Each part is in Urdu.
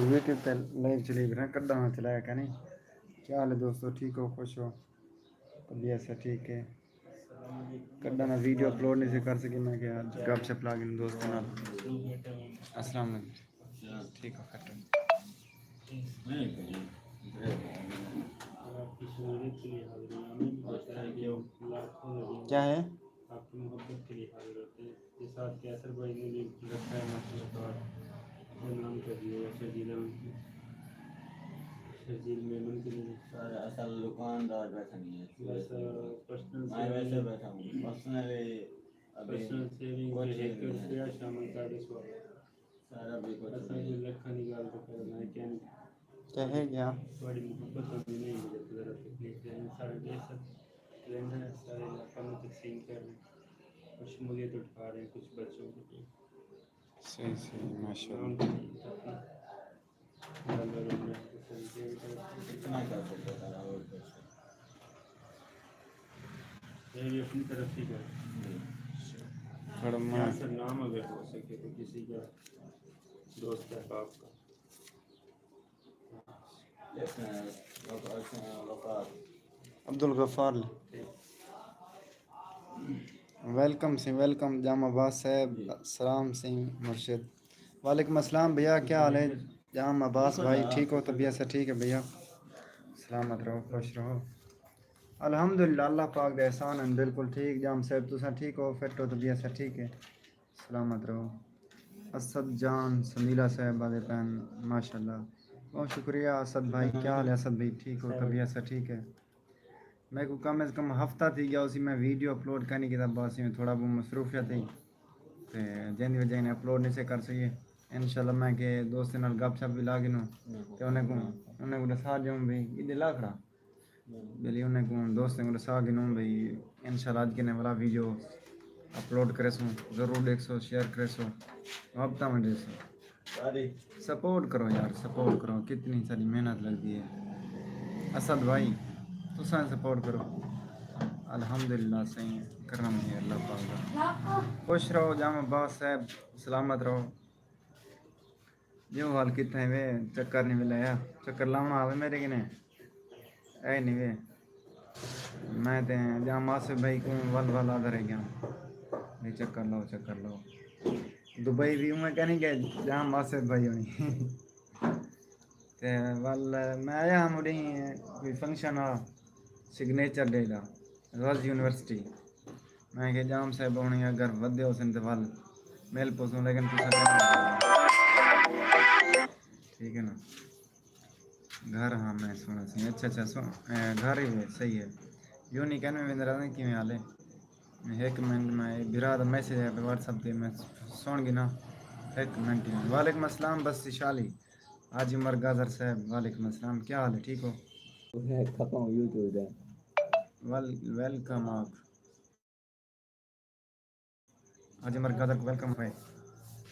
یوٹیوب پہ لائیو چلی بھی رہا کر ہاں چلایا کہ نہیں. کیا حال ہے دوستو؟ ٹھیک ہو؟ خوش ہو؟ طبیعت سے ٹھیک ہے؟ کڈا نا ویڈیو اپلوڈ نہیں سے کر سکی میں کہ گپ شپ لا کے دوست نا. السلام علیکم. ٹھیک ہے پھر کیا ہے آپ کی محبت کے لیے حاضر ہوتے ہیں. یہ ساتھ کے اثر بھائی نے رکھا ہے ماشاء اللہ نام کر دیا شجیل شجیل میمن کے لیے سارا اصل دکاندار بیٹھا نہیں ہے. ویسے بیٹھا ہوں پرسنلی پرسنل سیونگ ایک روپیہ شامل کر دے سارا بھی کچھ لکھا نکال کے کرنا ہے کیا ہے کیا بڑی محبت ہوتی نہیں ہے سارے دیش کیلنڈر ہے سارے علاقہ میں تقسیم کر رہے ہیں. کچھ شمولیت اٹھا رہے ہیں کچھ بچوں کے لیے. صحیح صحیح ماشاء اللہ. کتنا کر سکتے سارا اور یہ اپنی طرف ہی کر سر نام اگر ہو سکے تو کسی کا دوست ہے آپ کا. عبدالغفار ویلکم سی ویلکم جامع عباس صاحب. السلام سی مرشد. وعلیکم السلام بھیا کیا حال ہے؟ جامع عباس بھائی ٹھیک ہو؟ طبیعت سے ٹھیک ہے بھیا؟ سلامت رہو خوش رہو. الحمدللہ اللہ پاک دے احسان ہے بالکل ٹھیک. جام صاحب تسا ٹھیک ہو؟ فٹ ہو؟ طبیعت سے ٹھیک ہے؟ سلامت رہو. اسد جان سمیلہ صاحب والے پہن ماشاء اللہ بہت شکریہ. اسد بھائی کیا حال ہے؟ اسد بھائی ٹھیک ہو؟ طبیعت سے ٹھیک ہے؟ میں کو کم از کم ہفتہ تھی گیا اسی میں ویڈیو اپلوڈ کرنے کی تب اسی میں تھوڑا بہت مصروفیت تھی تو جن وجہ نے اپلوڈ نہیں سے کر سکے. انشاءاللہ میں کہ دوست نال گپ شپ بھی لا گنوں تو انہیں کو دسا جاؤں بھی یہ لا کھڑا بلی انہیں کو دوست کو دسا گنوں بھائی انشاءاللہ آج کے والا ویڈیو اپلوڈ کرے سوں ضرور دیکھ سو شیئر کرے سو وابطہ میں دے سو سپورٹ کرو یار سپورٹ کرو. کتنی ساری محنت لگتی ہے. اسد بھائی تو سپورٹ کرو. الحمدللہ صحیح کرم ہے اللہ پاک کا. خوش رہو جامع عباس صاحب سلامت رہو. جو حال کتنے وے چکر نہیں ملایا چکر لاؤنا آوے میرے کنے اے نہیں وے میں تے جامع آصف بھائی کو ول ول آدھا رہ گیا نہیں چکر لاؤ. دبئی بھی میں کہنے کہ جامع آصف بھائی ہونی تے ول میں آیا مڑی کوئی فنکشن آ سگنیچر ڈے دا غز یونیورسٹی میں کہ جام صاحب ہونی اگر ودے ہو سن تے ول میل پوسوں لیکن ٹھیک ہے نا گھر ہاں میں سونا سی اچھا گھر ہی صحیح ہے. یوں نہیں کہنے میں رہا کہ میں حالے ایک منٹ میں برا میسیج ہے واٹس ایپ پہ میں سن گی نا ایک منٹ. وعلیکم السلام بس شالی حاجی عمر گازر صاحب وعلیکم السلام کیا حال ہے ٹھیک ہو؟ ختم یوٹیوب ہے. ویلکم آپ حاجی عمر گازر ویلکم بھائی.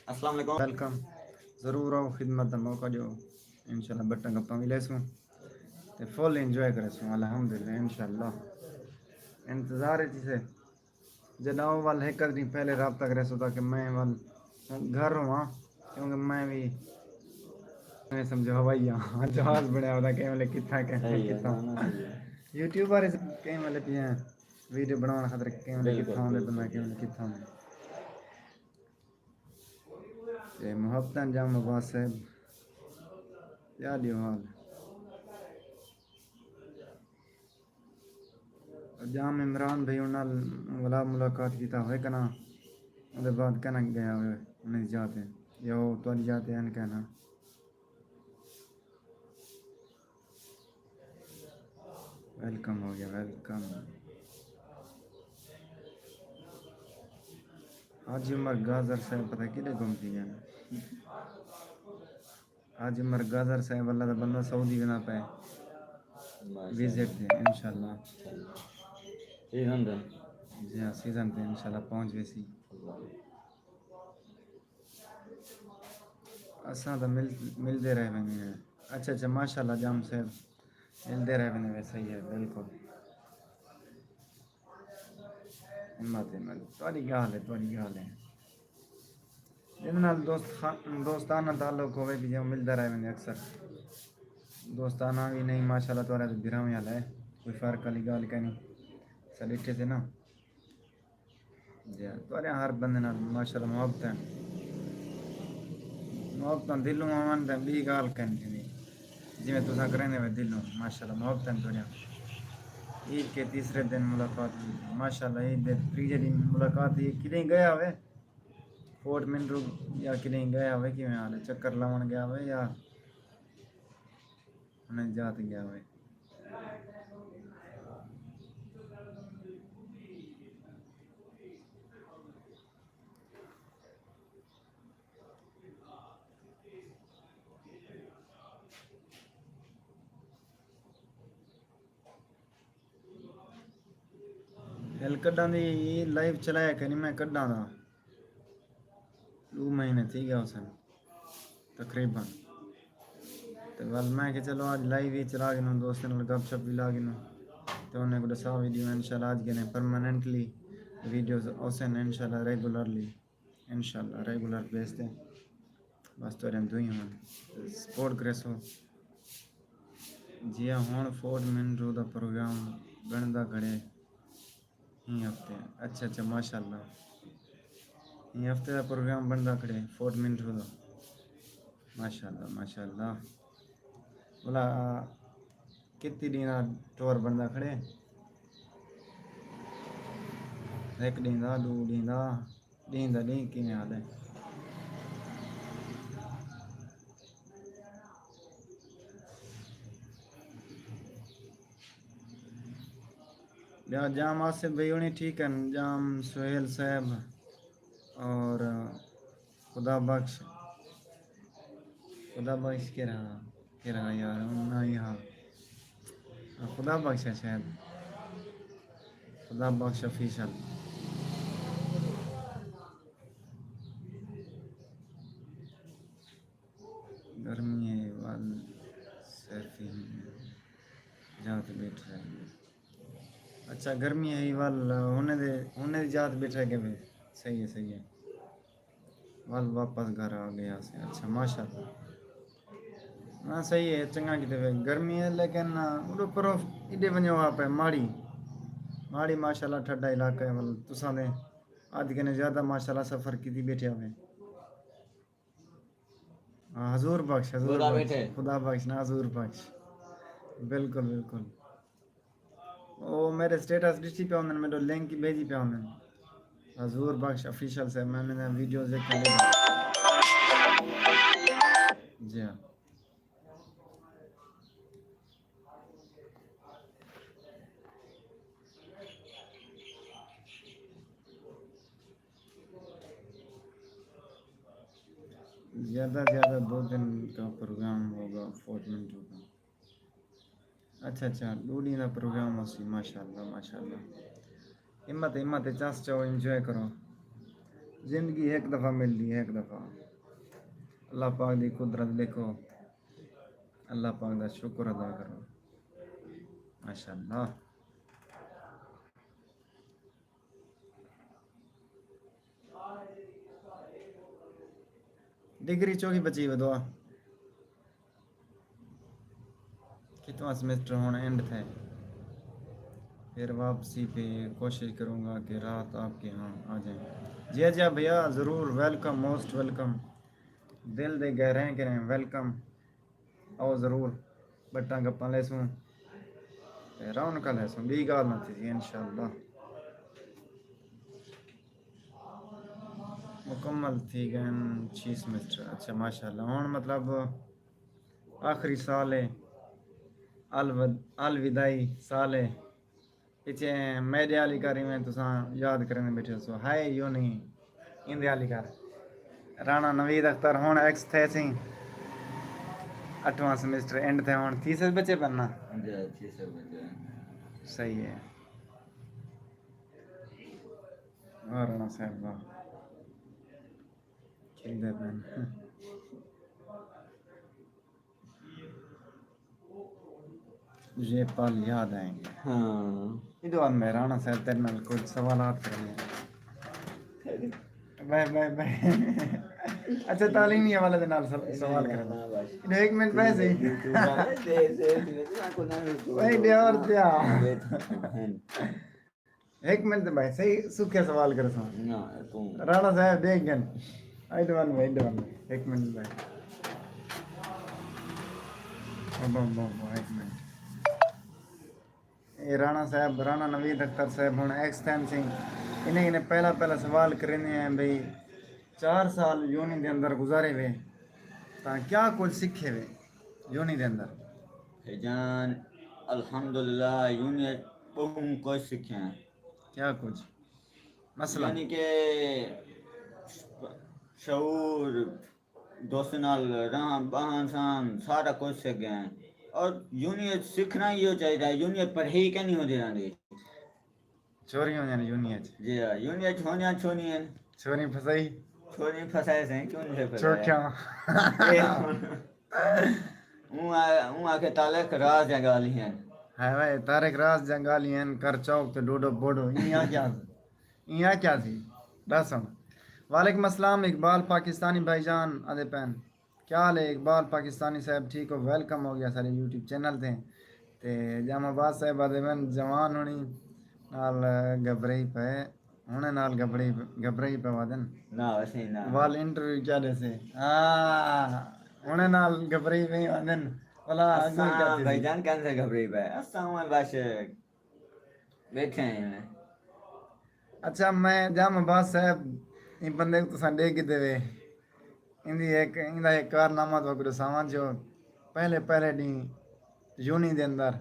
السلام علیکم. ویلکم ضرور آؤ خدمت کا موقع جو انشاءاللہ بٹن گپا ملے سوں تے فل انجوائے کرے سوں الحمدللہ انشاءاللہ. انتظار ہے جسے جناب وال ایک دن پہلے رابطہ کرے سو تاکہ میں وال گھر رہواں کیونکہ میں بھی سمجھو ہوائی جہاز بڑھیا ہوتا کہ مطلب کتنا صحیح ہے کتنا نا نا صحیح ہے یوٹیوبر کہیں مطلب ویڈیو بنانے خاطر کہیں مطلب بالکل کتنا تو میں بالکل کہیں بالکل کتنا محبت جام عباس صاحب کیا دیو حال جام عمران بھائی انہوں نے ملاقات کیتا ہوئے کنا وہ بعد کہنا گیا ہوئے انہیں جاتے یا وہ تو جاتے ہیں کہنا ویلکم ہو گیا ویلکم. حاجی عمر گازر صاحب پتہ کدے گھومتی ہیں حاجی عمر گازر صاحب اللہ دا بندہ سعودی بنا پہ ماشاء وزٹ اللہ دے انشاءاللہ. سیزن دن جی ہاں سیزن پہ انشاءاللہ پہنچ گئے سی. اساں تو ملتے رہے ہیں. اچھا ماشاءاللہ جام صاحب ملتے رہے ہیں صحیح ہے بالکل. ہمت تھوڑی کیا حال ہے تھوڑی کیا حال ہے جن نال دوستانہ تعلق ہوئے بھی جو ملتا رہے میں اکثر دوستانہ بھی نہیں ماشاءاللہ تو رہے تو گرامی حال ہے کوئی فرق والی گال کہ نہیں سر اٹھے تھے نا جی تو ہر بندے نال ماشاءاللہ محبت ہے محبت دلوں آن تے بھی گال کرنی جی میں تساں کریں نے دلوں ماشاءاللہ محبت ہے تھوڑا عید کے تیسرے دن ملاقات ہوئی ماشاءاللہ عید دے تیسرے دن ملاقات ہوئی کدیں گیا ہوئے فورٹ منرو یا کدیں گیا ہوئے کہ میں حال چکر لاؤن گیا ہوئے یا انہیں جات گیا ہوئے ہل کڈاں دی لائیو چلایا کہ میں کڈاں دا 2 مہینے تھی گیا اسن تقریباً تو ول میں کہ چلو آج لائیو ہی چلا گیا دوستوں نال گپ شپ بھی لا گیا تو انہیں کو دسا ویڈیو انشاءاللہ آج گئے پرماننٹلی ویڈیوز اوسن انشاءاللہ ریگولرلی انشاءاللہ ریگولر بھیجتے ہیں بس تو رہن دوئی ہوں سپورٹ کرے سو جی ہوں فورٹ منرو دا پروگرام بندا کھڑے ہی ہفتے اچھا ماشاءاللہ یہ ہفتے دا پروگرام بندا کھڑے فورٹ منرو دا ماشاءاللہ بولا کتنی دن دا ٹور بندا کھڑے ایک دن دا 2 دن دا دن کی حال ہے جام آصف بھائی ہونی ٹھیک ہے جام سہیل صاحب اور خدا بخش کیا رہا یار یہاں خدا بخش ہے شاید خدا بخش آفیشل گرمی ہے وال سیفی جات بیٹھ رہے اچھا گرمی ہے وال ہونے دے جات بیٹھ رہے کہ بھائی صحیح ہے وال واپس گھر آ گیا سے اچھا ماشاءاللہ ہاں صحیح ہے چنگا کی گرمی ہے لیکن اڑو پر ایڈے ونجو وہاں پہ ماڑی ماشاءاللہ ٹھڈا علاقہ ہے مطلب تساں نے آج کنے زیادہ ماشاءاللہ سفر کی بیٹھے ہوئے حضور بخش خدا بخش نا حضور بخش بالکل وہ میرے سٹیٹس ڈچی پہ ہوندن میرے لنک بھیجی پہ ہوندن حضور بخش آفیشل سے میں نے ویڈیوز دیکھے جی ہاں زیادہ 2 دن کا پروگرام ہوگا فورٹ منرو کا اچھا 2 دن کا پروگرام ہو سی ماشاءاللہ ہمت چاس چاہو انجوائے کرو زندگی ایک دفعہ ملتی ہے ایک دفعہ اللہ پاک دی قدرت دیکھو اللہ پاک دا شکر ادا کرو ماشاءاللہ ڈگری چوکی بچی وہ دعا کتنا سمیسٹر ہونا اینڈ تھے پھر واپسی پہ کوشش کروں گا کہ رات آپ کے ہاں آ جائیں جی بھیا ضرور ویلکم موسٹ ویلکم دل دے گئے رہیں کہ رہیں ویلکم آؤ ضرور بٹاں گپاں لے سوں رون کا لے سوں بھی گال نہ تھی انشاءاللہ مکمل تھی گئے 6 سمیسٹر اچھا ماشاءاللہ ہون مطلب آخری سال ہے الوداعی سال ہے پیچھے میڈے والی کاری میں تساں یاد کرنے بیٹھے سو ہائے یوں نہیں اندے والی کار رانا نوید اختر ہون ایکس تھے سی 8واں سمیسٹر اینڈ تھے ہون 30 بچے پڑھنا صحیح ہے رانا صاحب واہ کھیل دے پہن یہ پل یاد آئیں گے ہاں ادھر میں رانا صاحب تیرے نال کچھ سوالات کرنے بائے اچھا تعلیمی حوالے دے نال سوال کرنا ایک منٹ پیسے بھائی دیار دیا ایک منٹ بھائی صحیح سکھے سوال کر سا رانا صاحب دیکھ گن ایک منٹ بھائی ایک منٹ یہ رانا صاحب رانا نوید اختر صاحب ہوں ایکسٹینسنگ انہیں پہلا سوال کرنے ہیں بھئی 4 سال یونی دے اندر گزارے ہوئے تا کیا کچھ سیکھے ہوئے یونی دے اندر جان الحمدللہ یونیت بہت کچھ سیکھے ہیں کیا کچھ مثلا یعنی کہ شعور دوست نال رہن بہن سان سارا کچھ سیکھ گئے ہیں اور یونیت سیکھنا ہی ہو چاہیے یونیت پڑھے کیا نہیں ہو دے رہے چوری ہو جانی یونیت جی ہاں یونیت چھوڑیاں چھوڑی ہیں چوری پھسائی چھوڑی پھنسائے سے کیوں نہیں چوکیا پھنسایا اون آ کے تعلق راز جگالی ہیں ہے بھائی تارک راز جنگالی ہیں کر چوک تو ڈوڈو بوڈو یہاں کیا تھی رسم وعلیکم السلام اقبال پاکستانی بھائی جان ادے پین کیا حال ہے اقبال پاکستانی صاحب ٹھیک ہو ویلکم ہو گیا سارے یوٹیوب چینل تے تے جام آباد صاحب ادے پین جوان ہونی نال گبرئی پہ ہونے نال گبرئی پہ وادن نہ ویسے ہی نہ وال انٹرویو کیا دیسے ہونے نال گبرئی پہ وادن والا اگوں کیا اساں بھائی تھی جان کیسے گھبرائی پہ اساں بس بیٹھے ہیں اچھا میں جام عباس صاحب ان بندے کو تساں دے کتے وے ان ایک کارنامہ تو کرو سامان جو پہلے دن یونی دے اندر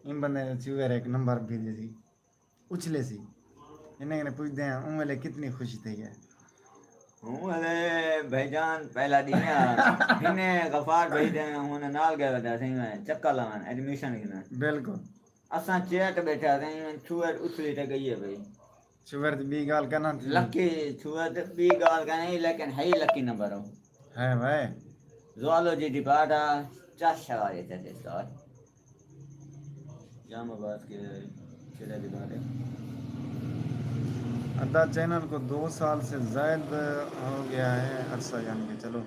ان بندے نے چوہر ایک نمبر بھیجے سی اچھلے سی انہیں پوچھتے ہیں ان ویلے کتنی خوشی تھی ہے بھائی جان پہلا دن انہیں غفار بھائی دے ہن نال گئے ودا سی میں چکر لگان ایڈمیشن کینا بالکل اساں چیئر تے بیٹھا سی چوہر اچھلی تے گئی ہے بھائی شوگر دی بی گال کرنا تھی لکی چوہر تے بھی گال کریں لیکن ہے ہی لکی نمبر ہو ہے بھائی زوالوجی دی بادا چاشا والے تے سال جام آباد کے چلے دی بارے ادا چینل کو 2 سال سے زائد ہو گیا ہے عرصہ یعنی کہ چلو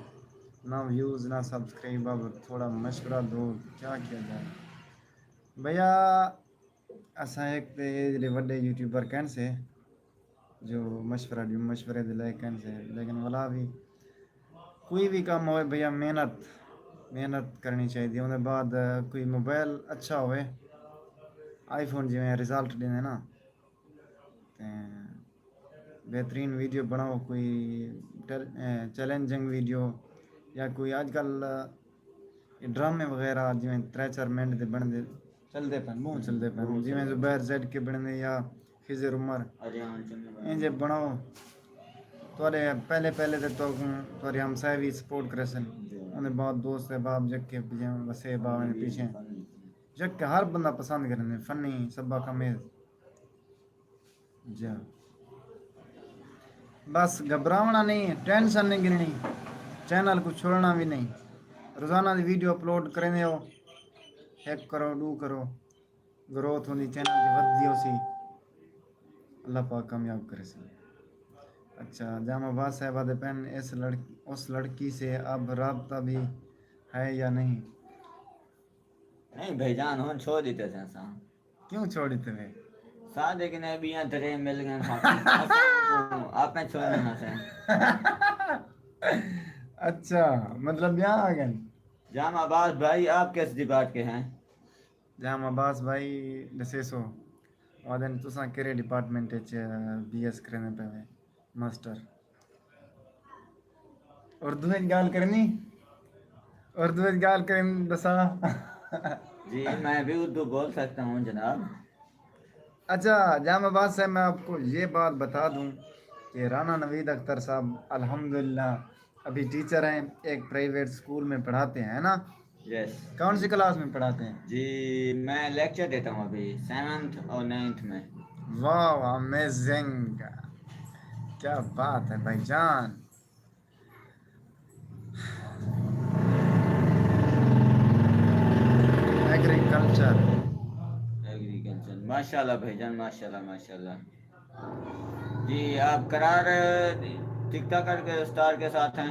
نہ ویوز نہ سبسکرائب اب تھوڑا مشورہ دو کیا کیا جائے بھیا اساں ایک تے جڑے بڑے یوٹیوبر کہن سے جو مشورے دلائے کہن سے لیکن والا بھی کوئی بھی کام ہوئے بھیا محنت کرنی چاہیے ان بعد کوئی موبائل اچھا ہوئے آئی فون جی میں رزلٹ دینے نا بہترین ویڈیو بناؤ کوئی چیلنجنگ ویڈیو یا کوئی آج کل ڈرامے وغیرہ جی 3-4 منٹ دے بنتے چلتے پہ بہت چلتے پہ جی زبیر زیڈ کے بننے یا خضر عمر انجے بناؤ تھوڑے پہلے تو تھوڑے ہم صاحب بھی سپورٹ کرے سن انہیں بعد دوست باپ جگ کے وسے باپ نے پیچھے جگ کے ہر بندہ پسند کرنے فنی سبا کمیز جا بس گھبراونا نہیں ٹینشن نہیں گرنی چینل کو چھوڑنا بھی نہیں روزانہ دی ویڈیو اپلوڈ کریں ہو 1 کرو 2 کرو گروتھ ہوندی چینل کی ودی ہو سی اللہ پاک کامیاب کرے سی اچھا جام آباد صاحبہ دے پین اس لڑکی سے اب رابطہ بھی ہے یا نہیں نہیں بھائی جان ہون چھوڑ دیتے تھے اساں کیوں چھوڑی تمہیں سادے کہ نہیں بیاں ترے مل گئے آپ میں چھوڑنا ہاں سے اچھا مطلب یہاں آ گئے جام آباد بھائی آپ کس ڈپارٹ کے ہیں جام عباس بھائی دسیسو وادن تساں کیرے ڈپارٹمنٹ بی ایس کرنے پہ ماسٹر اردو میں گال کرنی اردو میں گال کریں دسا جی میں بھی اردو بول سکتا ہوں جناب اچھا جام عباس صاحب میں آپ کو یہ بات بتا دوں کہ رانا نوید اختر صاحب الحمدللہ ابھی ٹیچر ہیں ایک پرائیویٹ اسکول میں پڑھاتے ہیں نا یس کون سی کلاس میں پڑھاتے ہیں جی میں لیکچر دیتا ہوں ابھی 7th اور 9th میں واو امیزنگ کیا بات ہے بھائی جان ایگریکلچر ماشاء اللہ بھائی جان ماشاء اللہ جی آپ قرار ٹک ٹاک کر کے اسٹار کے ساتھ ہیں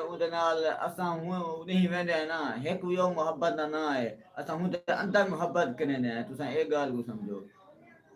ਉਹਦੇ ਨਾਲ ਅਸਾਂ ਹੁਣ ਨਹੀਂ ਵੰਦੇ ਨਾ, ਇੱਕ ਵੀ ਉਹ ਮੁਹੱਬਤ ਦਾ ਨਾ ਹੈ, ਅਸਾਂ ਹੁਣ ਤੇ ਅੰਦਰ ਮੁਹੱਬਤ ਕਰਨੇ ਨੇ, ਤੁਸੀਂ ਇਹ ਗੱਲ ਨੂੰ ਸਮਝੋ।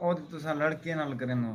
ਉਹ ਤੇ ਤੁਸੀਂ ਲੜਕੀਆਂ ਨਾਲ ਕਰਨ ਹੋ।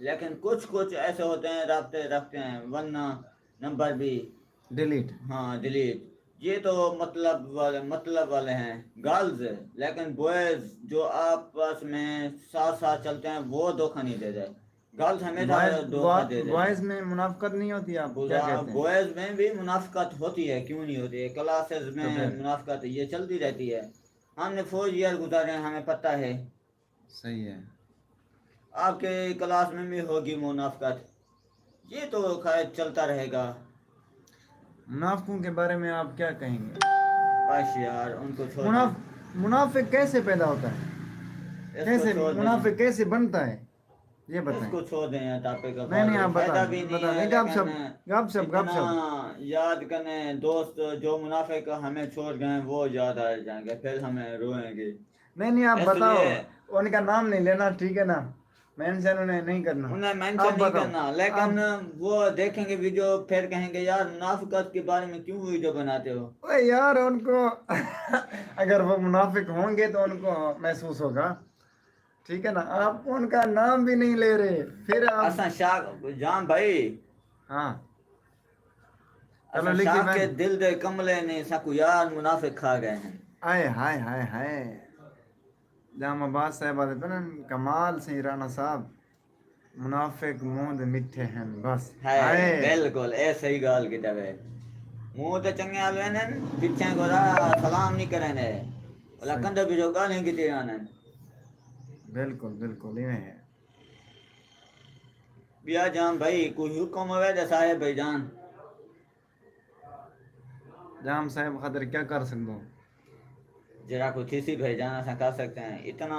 لیکن کچھ ایسے ہوتے ہیں رابطے رکھتے ہیں ورنہ نمبر بھی ڈیلیٹ. ہاں ڈیلیٹ. یہ تو مطلب والے ہیں گرلز، لیکن بوائز جو آپس میں ساتھ ساتھ چلتے ہیں وہ دھوکہ نہیں دے رہے. گرلز ہمیشہ دھوکہ دے رہے بوائز ہیں. میں منافقت نہیں ہوتی، آپ کیا کہتے ہیں؟ بوائز میں بھی منافقت ہوتی ہے، کیوں نہیں ہوتی ہے، کلاسز تو میں پھر منافقت یہ چلتی رہتی ہے. ہم نے 4 ایئر گزارے ہیں، ہمیں پتہ ہے. صحیح ہے. آپ کے کلاس میں بھی ہوگی منافقت، یہ تو خیر چلتا رہے گا. منافقوں کے بارے میں آپ کیا کہیں گے؟ بس یار ان کو چھوڑ دیں. منافق کیسے پیدا ہوتا ہے؟ اس کو کیسے چھوڑ دیں. منافق کیسے بنتا ہے یہ اس بتائیں. کو چھوڑ دیں یار ٹاپک کا نہیں فالتو آپ فائدہ بھی نہیں بتا ہے. دیں. گپ لیکن شپ گپ شپ گپ اتنا شپ. یاد کرنے دوست جو منافق ہمیں چھوڑ گئے وہ یاد آ جائیں گے، پھر ہمیں روئیں گے. نہیں آپ اس بتاؤ، لیے ان کا نام نہیں لینا، ٹھیک ہے نا، مینشن انہیں نہیں کرنا. انہیں آپ مینشن نہیں بتاؤ. کرنا، آپ لیکن وہ دیکھیں گے ویڈیو پھر کہیں گے یار منافقت کے بارے میں کیوں ویڈیو بناتے ہو. اوے یار ان کو اگر وہ منافق ہوں گے تو ان کو محسوس ہوگا، ٹھیک ہے نا. آپ ان کا نام بھی نہیں لے رہے پھر آپ. اصلا شاہ جان بھائی، ہاں چلو اصلا لکھی شاہ بہن. کے دل دے کملے نے سکو یار منافق کھا گئے ہیں. ہائے ہائے ہائے ہائے. جام عباس صاحب آتے تھے نا، کمال سے رانا صاحب، منافق موند میٹھے ہیں بس. ہے ہائے بالکل ایسے ہی گال کی طرح منہ تو چنگے آلوے نے پیچھے گورا سلام نہیں کریں نے صحیح. لکن بھی جو گالیں کی تیران ہیں. بالکل بالکل یہ ہے. بیا جان بھائی کوئی حکم ہوئے جیسا ہے بھائی جان. جام صاحب خاطر کیا کر سکتے ہو؟ جرا کو تھی سی بھائی جان ایسا کر سکتے ہیں، اتنا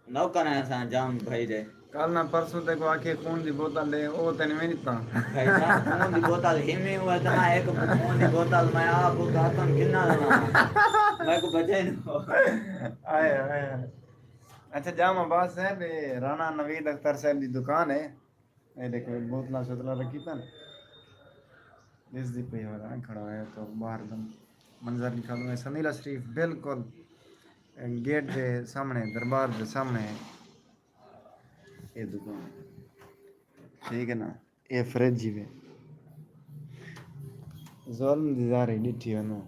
نوکر ہیں ایسا جام بھائی دے. کل نہ پرسوں تک آکے خون دی بوتل دے وہ تین میں نہیں تھا. بھائی صاحب خون دی بوتل ہی میں ہوا اتنا ایک خون دی بوتل میں آپ کو کہتا ہوں گننا رہا میں کو بچے نہیں. آئے آئے. اچھا جام عباس صاحب رانا نوید اختر صاحب دی دکان ہے. یہ دیکھو بوتل شوتلا رکھی تھا نا، اس دی پہ ہو رہا ہے کھڑا ہے تو باہر دم منظر نکالوں ہے. سنیلا شریف بالکل گیٹ دے سامنے، دربار دے سامنے یہ دکان، ٹھیک ہے نا. یہ فریج ہی ہے. ظلم دی زاری ڈٹھی ونو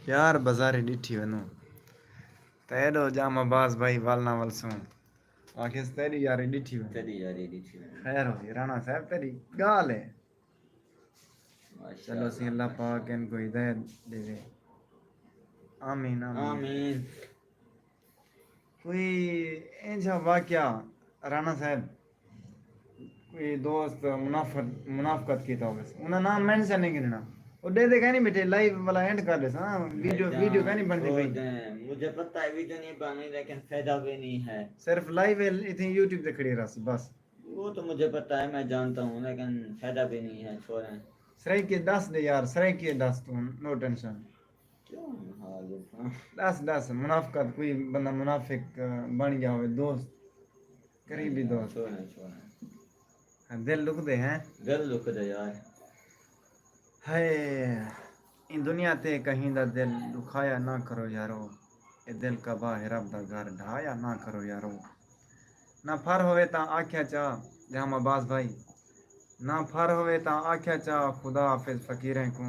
پیار بازاری ڈٹھی ونو تیرو جام عباس بھائی والنا ولسوں آخر تیری یاری ڈٹھی ونو. چلی جا رہی تھی. خیر ہوئی رانا صاحب تیری گال ہے. ماشاء چلو سی اللہ ماشاء پاک ان کو ہدایت دے دے. آمین آمین. آمین. کوئی ایسا واقعہ رانا صاحب کوئی دوست منافقت کیتا ہوگا، انہاں نام مینشن نہیں کرنا. وہ دے دے کہ نہیں بیٹے لائیو والا اینڈ کر دے ہاں. بھائی ویڈیو کہ جان نہیں بنتی چھوڑ بھائی، دیں، مجھے پتہ ہے ویڈیو نہیں بنی لیکن فائدہ بھی نہیں ہے. صرف لائیو اتنی یوٹیوب پہ کھڑی رہا سی بس. وہ تو مجھے پتہ ہے میں جانتا ہوں لیکن فائدہ بھی نہیں ہے. چھوڑیں. سرائی کے دس دے یار، سرائی کے دس تو نو ٹینشن. کیوں حالف دس منافقت کوئی بندہ منافق بن گیا ہوئے دوست، قریبی دوست، چھوڑیں چھوڑیں. دل لکھ دے ہیں. دل دکھ دے یار. ہائے ان دنیا تے کہیں دا دل دکھایا نہ کرو یارو، اے دل کا باہر رب دا گھر ڈھایا نہ کرو یارو. نہ پھر ہوئے تا آکھیا چاہ جام عباس بھائی، نہ پھر ہوئے تا آکھیا چاہ خدا حافظ فقیریں کو،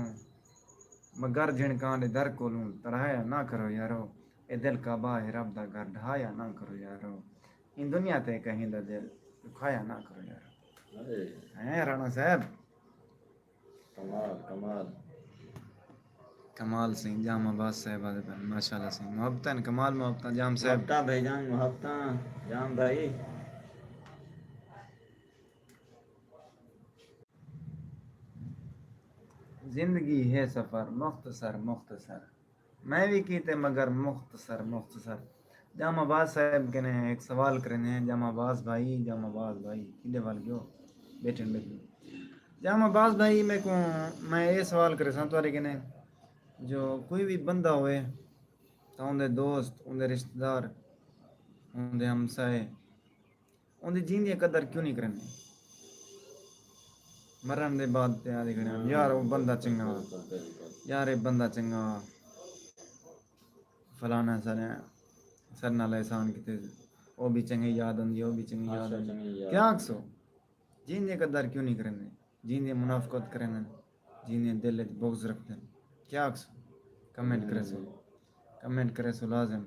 مگر جھنکاں دے در کولوں تڑایا نہ کرو یارو. اے دل کا باہر رب دا گھر ڈھایا نہ کرو یارو. ان دنیا تے کہیں دا دل دکھایا نہ کرو یارو. ہیں رانا صاحب کمال کمال. کمال سنگھ جام عباس صاحب ماشاء اللہ سے محبتاً کمال محبتاً جام صاحب. محبتہ بھائی جان محبتہ جام بھائی. زندگی ہے سفر مختصر مختصر، میں بھی کیتے مگر مختصر مختصر. جام عباس صاحب کے نے ایک سوال کرنے ہیں. جام عباس بھائی، جام عباس بھائی کدے وال گیو بیٹھن بیٹھن. جام عباس بھائی میں یہ سوال کرے سا تھوڑے کنے، جو کوئی بھی بندہ ہوئے تو اندے دوست، اندے رشتہ دار، اندے ہمسائے اندی جین دی قدر کیوں نہیں کرنے؟ مرن دے بعد تے آدھے کھڑے ہیں یار وہ بندہ چنگا، یار یہ بندہ چنگا، فلانا سر نال احسان کیتے وہ بھی چنگی یاد آتی وہ بھی چنگی یاد آتی کیا آکسو جین دی قدر کیوں نہیں کریں جین دی منافقت کریں جین دی دل بغض رکھتے کیا آکسو کمنٹ کرے سو لازم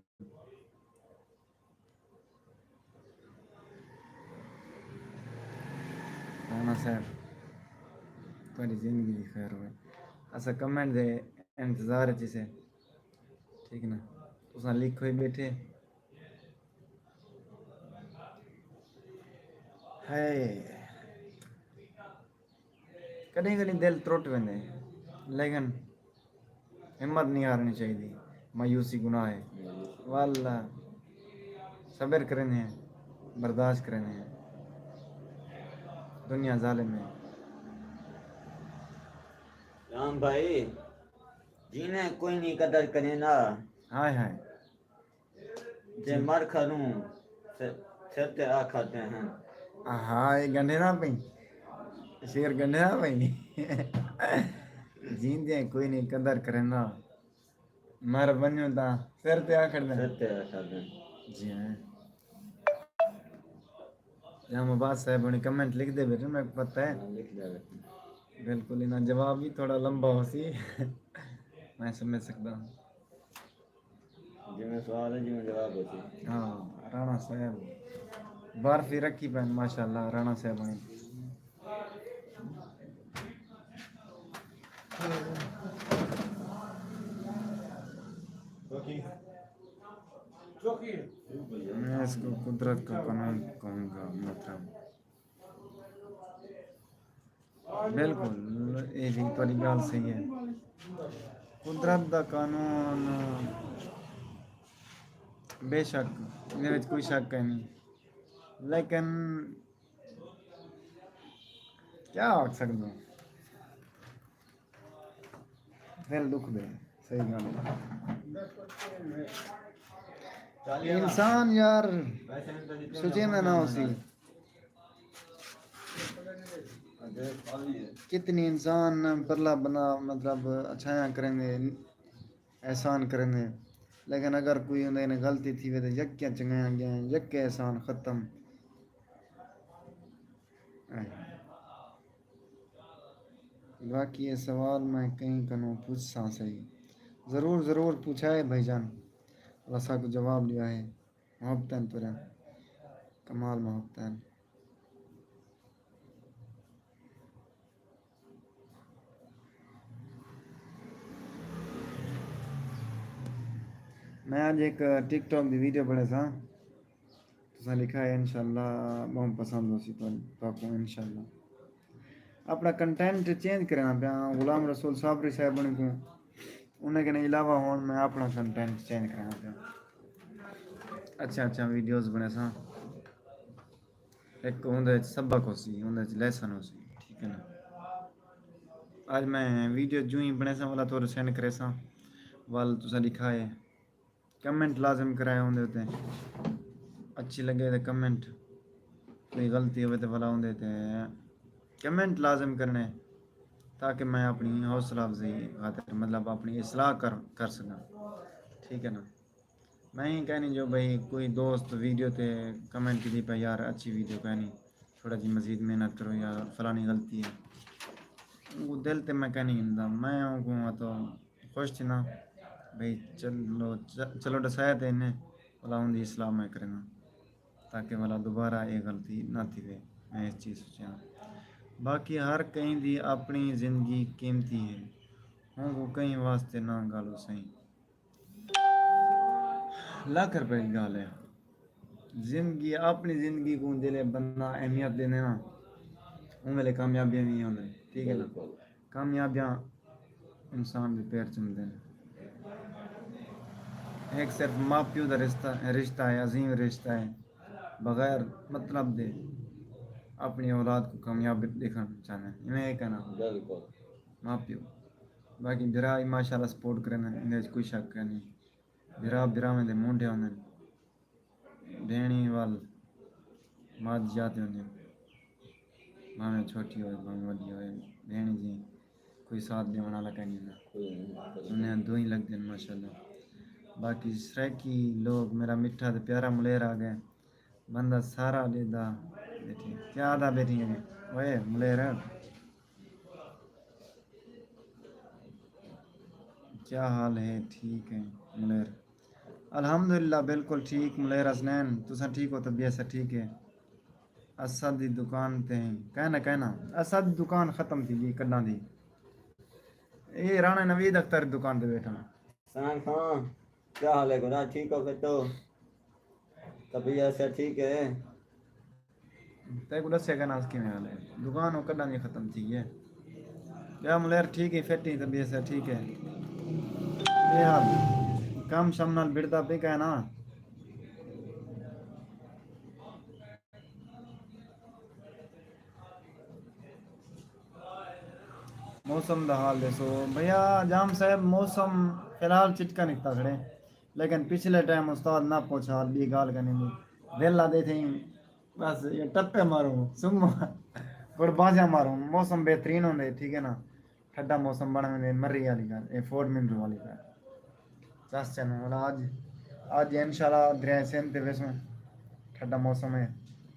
رانا صاحب تھوڑی زندگی بھی خیر ہوئے اصا کمنٹ دے انتظار ہے جسے ٹھیک نا تساں لکھو ہی بیٹھے ہے کدیں کدیں دل ترٹ ویندے لیکن ہمت نہیں ہارنی چاہیے مایوسی گناہ ہے واللہ صبر کرنے ہیں برداشت کرنے ہیں دنیا ظالم ہے رام بھائی جنہیں کوئی نہیں قدر کرے نا ہائے ہائے جے مر کھڑوں سر تے آ کھاتے ہیں ہاں یہ گنڈے نہ پئی شیر گنڈے نہ پئی جیندے کوئی نہیں قدر کرے نا مر بنو تا سر تے آ کھڑ سر تے آ کھاتے ہیں جی ہاں جہاں مباد صاحب نے کمنٹ لکھ دے بیٹھے میں پتہ ہے لکھ دے بالکل انہاں جواب بھی تھوڑا لمبا ہو سی میں سمجھ سکتا ہوں جی میں سوال ہے جی میں جواب ہوتی ہاں رانا صاحب برفی رکھی پین ماشاء اللہ رانا صاحب نے میں اس کو قدرت کا قانون کہوں گا محترم بالکل یہ بھی تھوڑی گل صحیح ہے قدرت دا قانون بے شک میرے کوئی شک ہے نہیں لیکن کیا آکھ سکتا ہوں دل دکھ دے صحیح گل انسان یار سوچے میں نہ ہو سی کتنی انسان پرلا بنا مطلب اچھایاں کریں گے احسان کریں گے لیکن اگر کوئی انہیں نے غلطی تھی تو یکیاں چنگیاں گیا یک احسان ختم باقی یہ سوال میں کہیں کنوں پوچھ سا صحیح ضرور پوچھا ہے بھائی جان رسا کو جواب دیا ہے محبت تو کمال محبت میں آج ایک ٹک ٹاک کی ویڈیو پڑھا تھا تو لکھا ہے انشاءاللہ بہت پسند ہو سی تو انشاءاللہ اپنا کنٹینٹ چینج کرنا پیا غلام رسول صابری صاحب کو انہیں کے علاوہ ہون میں اپنا کنٹینٹ چینج کرنا پیا اچھا ویڈیوز بنے سا ایک اندر سبق ہو سی اندر لیسن ہو سی ٹھیک ہے نا آج میں ویڈیو جو ہی بنے سا والا تو سینڈ کرے سا وال تو لکھا ہے کمنٹ لازم کرائے ہوندے اچھی لگے تو کمنٹ کوئی غلطی ہوئے تو والا ہوندے کمنٹ لازم کرنے تاکہ میں اپنی حوصلہ افزائی خاطر مطلب اپنی اصلاح کر سکاں ٹھیک ہے نا میں ہی کہنی جو بھائی کوئی دوست ویڈیو تے کمنٹ کی پہ یار اچھی ویڈیو کہنی تھوڑا جی مزید محنت کرو یا فلانی غلطی ہے وہ دل تے میں کہنی گندا میں ہوں تو خوش تھی نا بھائی چلو ڈسایا تے انہیں والا ان دی اصلاح میں کرنا تاکہ والا دوبارہ یہ غلطی نہ تھی وے میں اس چیز سوچا باقی ہر کہیں دی اپنی زندگی قیمتی ہے ہوں کو کہیں واسطے نہ گالو سہیں لاکھ روپے کی گال ہے زندگی اپنی زندگی کو دلے بندہ اہمیت دینے نا ان ویلے کامیابیاں نہیں ہوندے ٹھیک ہے نا کامیابیاں انسان کے پیر چمتے ہیں ایک صرف ماں پیو کا رشتہ ہے عظیم رشتہ ہے بغیر مطلب دے اپنی اولاد کو کامیاب دیکھنا چاہنا ہے انہیں یہ کہنا ماں پیو باقی برا ہی ماشاء اللہ سپورٹ کرنا انہیں کوئی شک نہیں برا میں دے مونڈے ہوندے بہنی وال ماں جاتے ہوندے ماں چھوٹی ہوئے ماں وڈی ہوئے بہنی جی کوئی ساتھ دے والا کہیں نہیں انہیں دو ہی لگتے ہیں ماشاء اللہ باقی سریکی لوگ میرا میٹھا تو پیارا ملیر آ گئے بندہ سارا دیدا بیٹھی کیا آدھا بیٹھی ہے وہ ملیر کیا حال ہے ٹھیک ہے ملیر الحمدللہ بالکل ٹھیک ملیر حسنین تسا ٹھیک ہو طبیعت سے ٹھیک ہے اسد دی دکان تے ہیں کہنا اسد دی دکان ختم تھی جی کڈاں دی یہ رانا نوید اختر دی دکان تے بیٹھا سلام خان کیا حال ہے گنا ٹھیک ہو پھر تو طبیعت سے ٹھیک ہے تے کو دسیا کہنا اس کی میں حال ہے دکان وہ کڈاں دی ختم تھی ہے یا ملیر ٹھیک ہے فٹی طبیعت سے ٹھیک ہے یہ حال کام شام نال بڑتا پہ کہنا موسم دا حال دیسو بھیا جام صاحب موسم فی الحال چٹکا نکتا کھڑے لیکن پچھلے ٹائم استاد نہ پہنچا بھی گال کرنے میں ویلا دے تھے بس یہ ٹپے ماروں سم گڑ بازیاں ماروں موسم بہترین ہوندے ٹھیک ہے نا ٹھڈا موسم بنا میں مری والی گل اے فورٹ منڈو والی گل چس چن آج انشاءاللہ دریا سین تے ویسوں ٹھڈا موسم ہے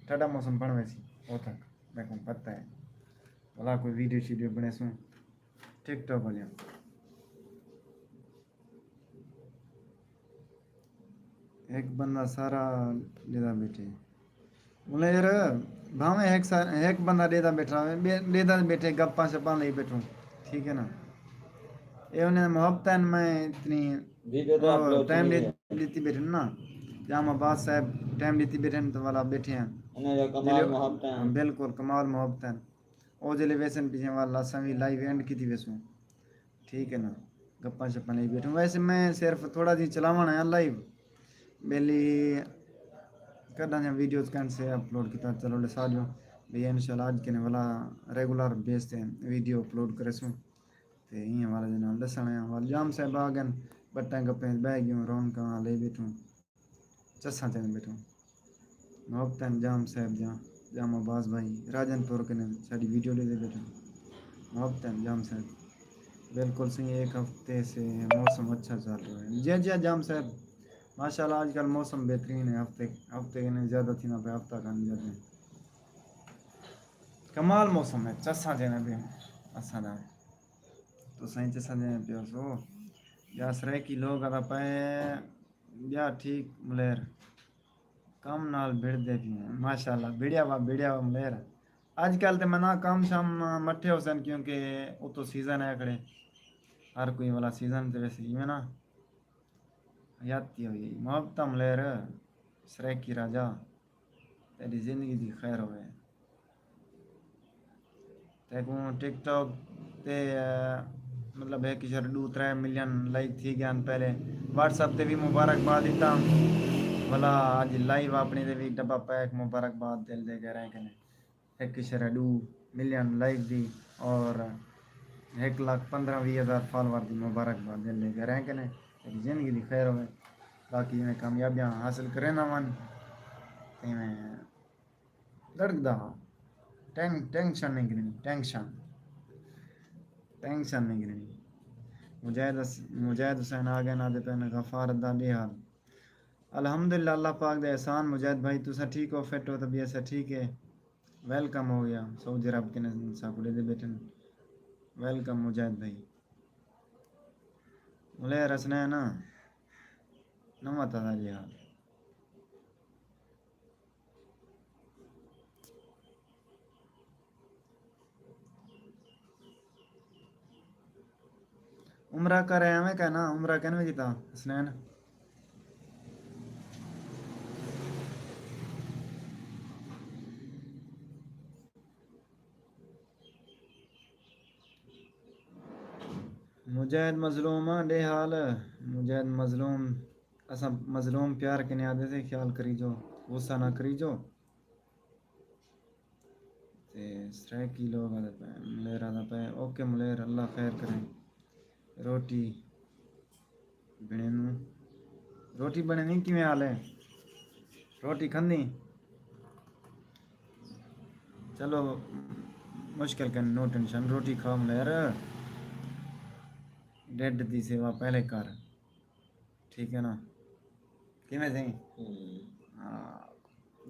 ٹھڈا موسم بن ویسی وہ تک میرے کو پتہ ہے بلا کوئی ویڈیو شیڈیو بنے سوں ٹک ٹاک والے ایک بندہ سارا دیدا بیٹھے بولے یار بھاویں ایک بندہ دیدا بیٹھا ہوئے دیدا بیٹھے گپاں شپاں لئی بیٹھوں ٹھیک ہے نا یہ انہیں محبت میں اتنی ویڈیو تو اپلوڈ ٹائم نہیں ہے دیتی بیٹھے نا جام عباس صاحب ٹائم دیتی بیٹھے تو والا بیٹھے ہیں انہیں جو کمال محبت ہیں بالکل کمال محبت ہیں او جلے ویسن پیچھے والا سویں لائیو اینڈ کی تھی ویسوں ٹھیک ہے نا گپاں شپاں نہیں بیٹھوں ویسے میں صرف تھوڑا جی چلاونا ہے لائیو بیلی کرنا ہے ویڈیوز کین سے اپلوڈ کیتا چلو لے ساجو بھئی انشاءاللہ آج کے نے والا ریگولر بیس تے ویڈیو اپلوڈ کرے سوں تے این والا جناب دسنا ہے والا جام صاحب آگن بٹاں گپیں بہ گیوں رون کہاں لے بیٹھوں چساں تے بیٹھوں محبتاً جام صاحب جام عباس بھائی راجن پور کے نے ساری ویڈیو لے دے بیٹھوں محبتاً جام صاحب بالکل صحیح ایک ہفتے سے موسم اچھا چل رہا ہے جی جی جام صاحب ماشاءاللہ آج کل موسم بہترین ہے ہفتے کے نے زیادہ تھی نہ پہ ہفتہ کا نہیں جاتے کمال موسم ہے چساں دینا بھی اساں دا تو صحیح چساں دینا پیو سو یا سرے کی لوگ ادا پے یا ٹھیک ملیر کم نال بھیڑ دے بھی ہیں ماشاءاللہ بھیڑیا وا ملیر آج کل تے منا کام شام مٹھے ہو سن کیونکہ وہ تو سیزن ہے کھڑے ہر کوئی والا سیزن تے ویسے ہی ہے نا حیاتی ہوئی محبت ملیر سریکی راجا تیری زندگی دی خیر ہوئے تے کو ٹک ٹاک تے مطلب ہے کہ 2-3 ملین لائک تھی گیا پہلے واٹس ایپ تے بھی مبارکباد دیتا بھلا آج لائیو اپنی دے بھی ڈبا پیک مبارکباد دل دے کے رہے کنے 1.2 ملین لائک دی اور 1,15,20,000 فالوور دی مبارکباد دل دے کے رہے کنے زندگی دی خیر ہوئے باقی میں کامیابیاں حاصل کرے نہ ون تے میں لڑکدا ٹینشن نہیں کرنی ٹینشن نہیں کرنی مجاہد حسین آگے نہ دے پہنے غفار دادی حال الحمدللہ اللہ پاک دے احسان مجاہد بھائی تو سا ٹھیک ہو فٹ ہو طبیعت سے ٹھیک ہے ویلکم ہو گیا سعودی عرب کے ساکڑے دے بیٹھے ویلکم مجاہد بھائی ملے رسنا ہے نا نمت دادی حال عمرہ کر رہے ہیں کہنا عمرہ کہنے میں جیتا حسنین مجاہد مظلوم دے حال مجاہد مظلوم اسا مظلوم پیار کے نیادے سے خیال کری جو غصہ نہ کری جو تے سرے کی لوگ آدھے پہ ملیر آدھے پہ اوکے ملیر اللہ خیر کریں روٹی بنے نو روٹی بنے نہیں کی میں حال ہے روٹی کھندی چلو مشکل کریں نو ٹینشن روٹی کھاؤ ملیر ڈیڈ دی سیوا پہلے کر ٹھیک ہے نا کہ میں سہیں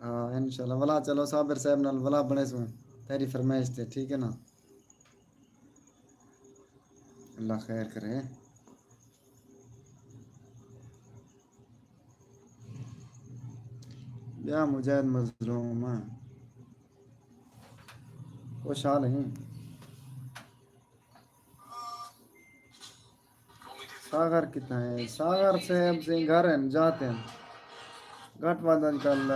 ہاں انشاءاللہ ولا چلو صابر صاحب نال ولا بنے سو تیری فرمائش تے ٹھیک ہے نا اللہ خیر کرے یا مجاہد مظلوم خوشحال ہیں ساگر کتنا ہے ساگر سے اب سے گھر ہیں جاتے ہیں گھٹ واد آج کل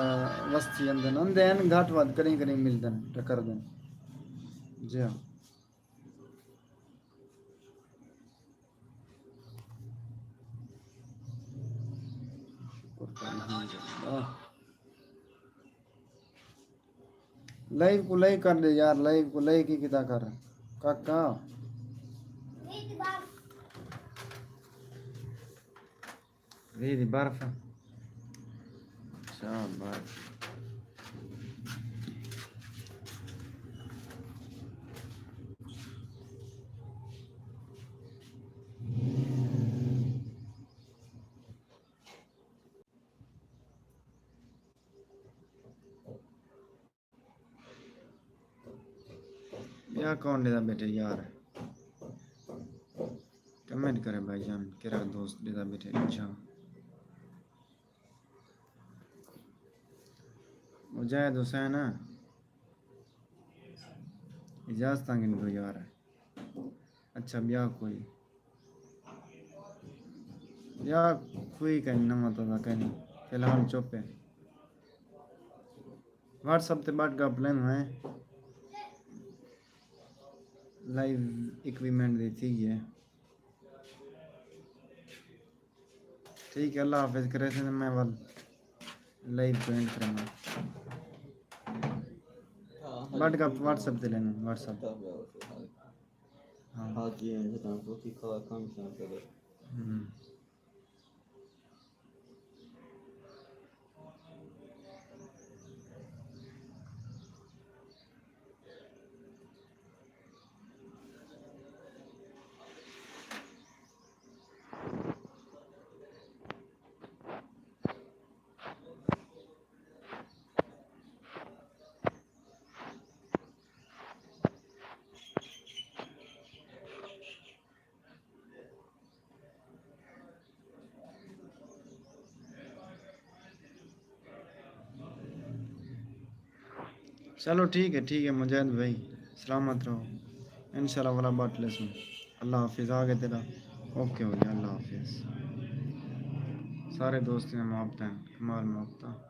وسطی اندن اندے ہیں گھٹ واد کریں کریں ملتے ہیں ٹکر دیں جی ہاں لائیو کو لئی کر لے یار لائیو کو لئی کی کتا کر کاکا ریدی برف شاباش یا کون دیتا بیٹے یار کمنٹ کرے بھائی جان کرا دوست دیتا بیٹے اچھا مجاہد حسین اجازت آنگن کو یار اچھا بیا کوئی یا کوئی کہیں نہ مطا تھا کہیں فی الحال چپ ہے واٹس اپ تے بات کا پلان ہے لائیو اکویپمنٹ دی تھی ہے ٹھیک ہے اللہ حافظ کرے سے میں لائیو جوائن کروں گا بٹ کا واٹس اپ تے لینا واٹس اپ ہاں چلو ٹھیک ہے مجاہد بھائی سلامت رہو انشاءاللہ والا بات لے سن اللہ حافظ آگے تیرا اوکے ہو گیا اللہ حافظ سارے دوست ہیں محبت ہیں کمال محبت